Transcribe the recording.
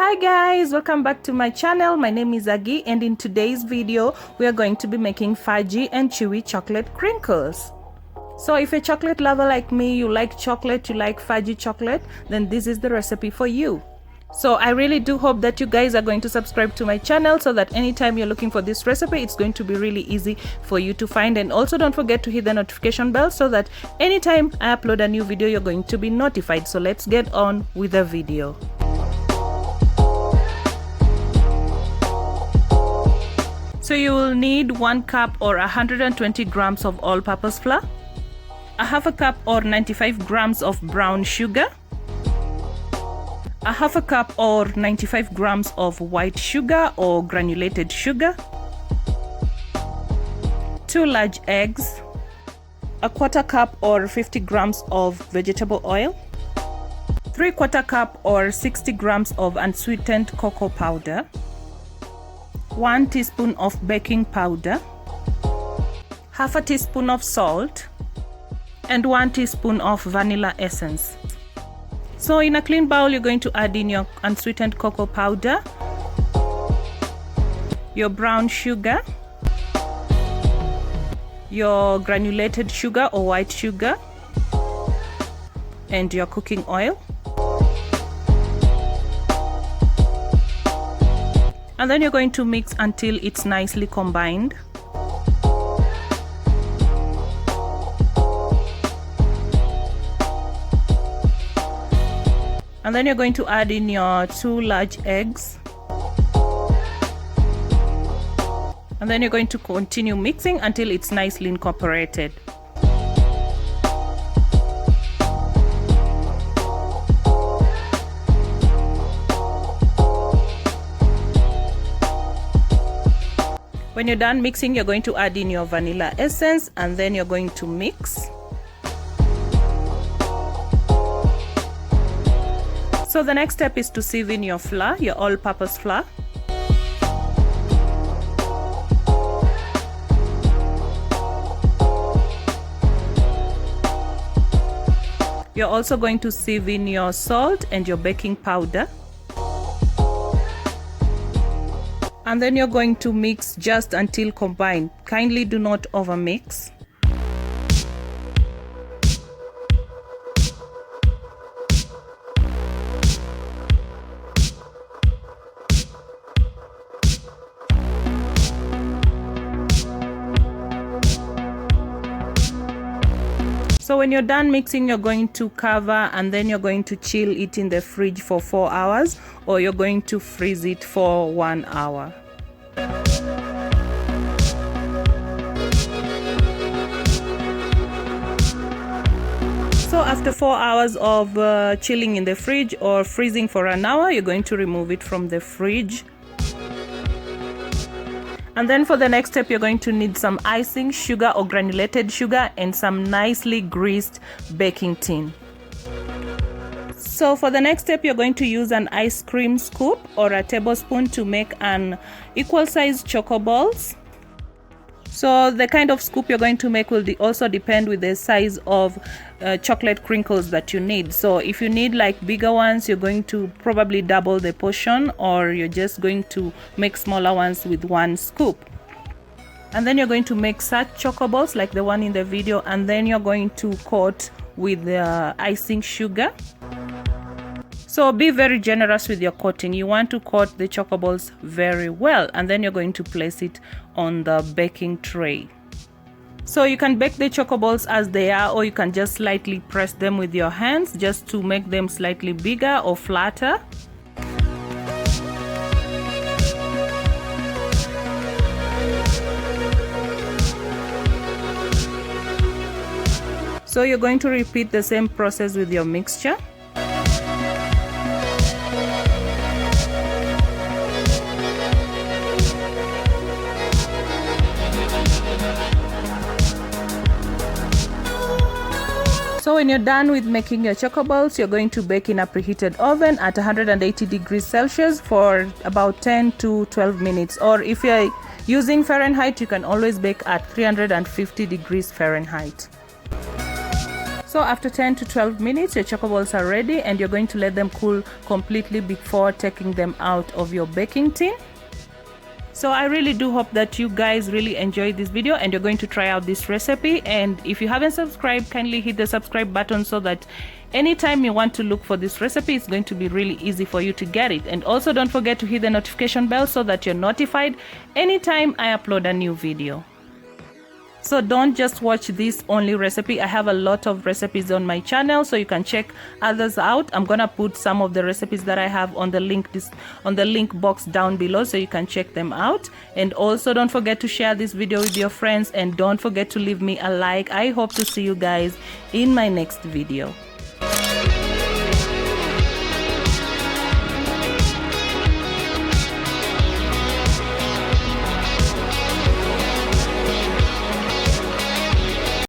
Hi guys, welcome back to my channel. My name is Aggy, and in today's video we are going to be making fudgy and chewy chocolate crinkles. So if you're a chocolate lover like me, you like chocolate, you like fudgy chocolate, then this is the recipe for you. So I really do hope that you guys are going to subscribe to my channel so that anytime you're looking for this recipe, it's going to be really easy for you to find. And also don't forget to hit the notification bell so that anytime I upload a new video, you're going to be notified. So let's get on with the video. So you will need 1 cup or 120 grams of all-purpose flour, a half a cup or 95 grams of brown sugar, a half a cup or 95 grams of white sugar or granulated sugar, 2 large eggs, a quarter cup or 50 grams of vegetable oil, 3/4 cup or 60 grams of unsweetened cocoa powder, 1 teaspoon of baking powder, half a teaspoon of salt, and 1 teaspoon of vanilla essence. So in a clean bowl, you're going to add in your unsweetened cocoa powder, your brown sugar, your granulated sugar or white sugar, and your cooking oil. And then you're going to mix until it's nicely combined. And then you're going to add in your 2 large eggs. And then you're going to continue mixing until it's nicely incorporated. When you're done mixing, you're going to add in your vanilla essence, and then you're going to mix. So the next step is to sieve in your flour, your all-purpose flour. You're also going to sieve in your salt and your baking powder. And then you're going to mix just until combined. Kindly do not overmix. So when you're done mixing, you're going to cover, and then you're going to chill it in the fridge for 4 hours, or you're going to freeze it for 1 hour. So after 4 hours of chilling in the fridge or freezing for 1 hour, you're going to remove it from the fridge. And then for the next step, you're going to need some icing, sugar or granulated sugar, and some nicely greased baking tin. So for the next step, you're going to use an ice cream scoop or a tablespoon to make an equal size choco balls. So the kind of scoop you're going to make will also depend with the size of chocolate crinkles that you need. So if you need like bigger ones, you're going to probably double the portion, or you're just going to make smaller ones with 1 scoop. And then you're going to make such choco balls like the one in the video, and then you're going to coat with the icing sugar. So be very generous with your coating. You want to coat the choco balls very well, and then you're going to place it on the baking tray. So you can bake the choco balls as they are, or you can just slightly press them with your hands just to make them slightly bigger or flatter. So you're going to repeat the same process with your mixture. So when you're done with making your choco balls, you're going to bake in a preheated oven at 180 degrees Celsius for about 10 to 12 minutes. Or if you're using Fahrenheit, you can always bake at 350 degrees Fahrenheit. So after 10 to 12 minutes, your choco balls are ready, and you're going to let them cool completely before taking them out of your baking tin. So I really do hope that you guys really enjoyed this video and you're going to try out this recipe. And if you haven't subscribed, kindly hit the subscribe button so that anytime you want to look for this recipe, it's going to be really easy for you to get it. And also don't forget to hit the notification bell so that you're notified anytime I upload a new video. So don't just watch this only recipe. I have a lot of recipes on my channel, so you can check others out. I'm gonna put some of the recipes that I have on the link box down below, so you can check them out. And also don't forget to share this video with your friends, and don't forget to leave me a like. I hope to see you guys in my next video.